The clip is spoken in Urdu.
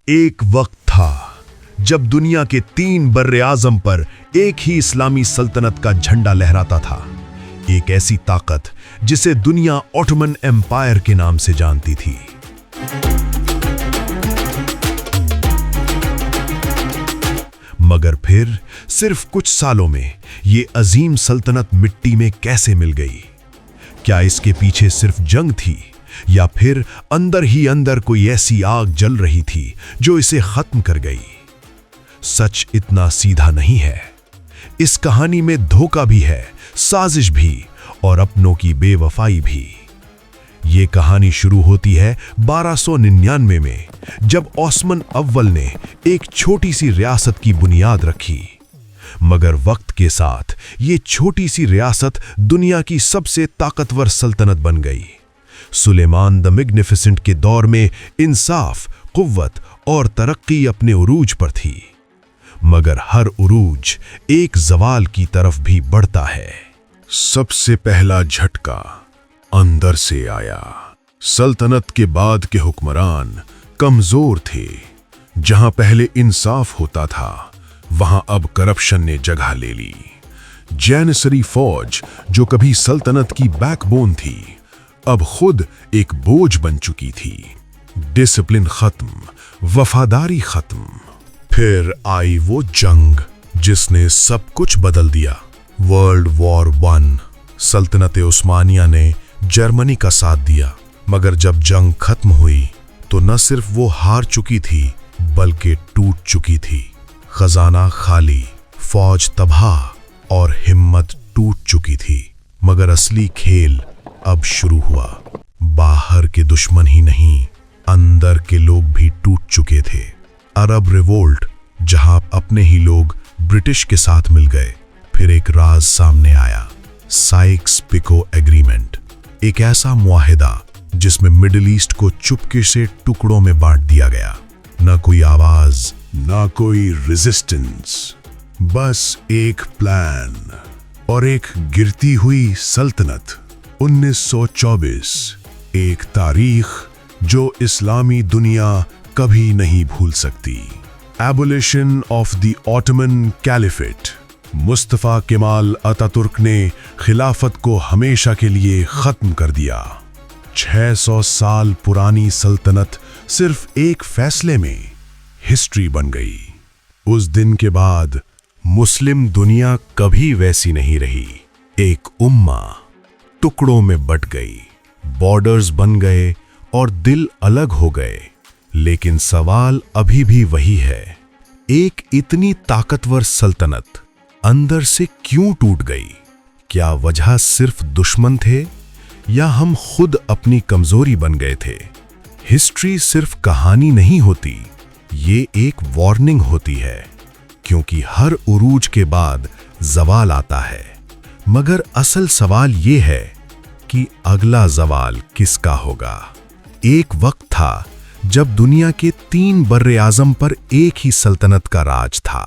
ایک وقت تھا جب دنیا کے 3 بر اعظم پر ایک ہی اسلامی سلطنت کا جھنڈا لہراتا تھا، ایک ایسی طاقت جسے دنیا آٹومن ایمپائر کے نام سے جانتی تھی۔ مگر پھر صرف کچھ سالوں میں یہ عظیم سلطنت مٹی میں کیسے مل گئی؟ کیا اس کے پیچھے صرف جنگ تھی، یا پھر اندر ہی اندر کوئی ایسی آگ جل رہی تھی جو اسے ختم کر گئی؟ سچ اتنا سیدھا نہیں ہے۔ اس کہانی میں دھوکہ بھی ہے، سازش بھی، اور اپنوں کی بے وفائی بھی۔ یہ کہانی شروع ہوتی ہے 1299 میں، جب عثمان اول نے ایک چھوٹی سی ریاست کی بنیاد رکھی۔ مگر وقت کے ساتھ یہ چھوٹی سی ریاست دنیا کی سب سے طاقتور سلطنت بن گئی۔ سلیمان دی میگنیفیسنٹ کے دور میں انصاف، قوت اور ترقی اپنے عروج پر تھی۔ مگر ہر عروج ایک زوال کی طرف بھی بڑھتا ہے۔ سب سے پہلا جھٹکا اندر سے آیا۔ سلطنت کے بعد کے حکمران کمزور تھے۔ جہاں پہلے انصاف ہوتا تھا، وہاں اب کرپشن نے جگہ لے لی۔ جینیسری فوج، جو کبھی سلطنت کی بیک بون تھی، اب خود ایک بوجھ بن چکی تھی۔ ڈسپلن ختم، وفاداری ختم۔ پھر آئی وہ جنگ جس نے سب کچھ بدل دیا۔ World war 1۔ سلطنت عثمانیہ نے جرمنی کا ساتھ دیا، مگر جب جنگ ختم ہوئی تو نہ صرف وہ ہار چکی تھی بلکہ ٹوٹ چکی تھی۔ خزانہ خالی، فوج تباہ اور ہمت ٹوٹ چکی تھی۔ مگر اصلی کھیل اب شروع ہوا۔ باہر کے دشمن ہی نہیں، اندر کے لوگ بھی ٹوٹ چکے تھے۔ عرب ریوولٹ، جہاں اپنے ہی لوگ برٹش کے ساتھ مل گئے۔ پھر ایک راز سامنے آیا، سائکس پیکو ایگریمنٹ، ایک ایسا معاہدہ جس میں مڈل ایسٹ کو چپکے سے ٹکڑوں میں بانٹ دیا گیا۔ نہ کوئی آواز، نہ کوئی ریزسٹنس، بس ایک پلان اور ایک گرتی ہوئی سلطنت۔ 1924، ایک تاریخ جو اسلامی دنیا کبھی نہیں بھول سکتی۔ ایبولیشن of the ottoman caliphate. Mustafa Kamal Ataturk نے خلافت کو ہمیشہ کے لیے ختم کر دیا۔ 600 سال پرانی سلطنت صرف ایک فیصلے میں ہسٹری بن گئی۔ اس دن کے بعد مسلم دنیا کبھی ویسی نہیں رہی۔ ایک امہ ٹکڑوں میں بٹ گئی، بارڈرز بن گئے اور دل الگ ہو گئے۔ لیکن سوال ابھی بھی وہی ہے، ایک اتنی طاقتور سلطنت اندر سے کیوں ٹوٹ گئی؟ کیا وجہ صرف دشمن تھے، یا ہم خود اپنی کمزوری بن گئے تھے؟ ہسٹری صرف کہانی نہیں ہوتی، یہ ایک وارننگ ہوتی ہے، کیونکہ ہر عروج کے بعد زوال آتا ہے۔ مگر اصل سوال یہ ہے کہ اگلا زوال کس کا ہوگا؟ ایک وقت تھا جب دنیا کے 3 بر اعظم پر ایک ہی سلطنت کا راج تھا۔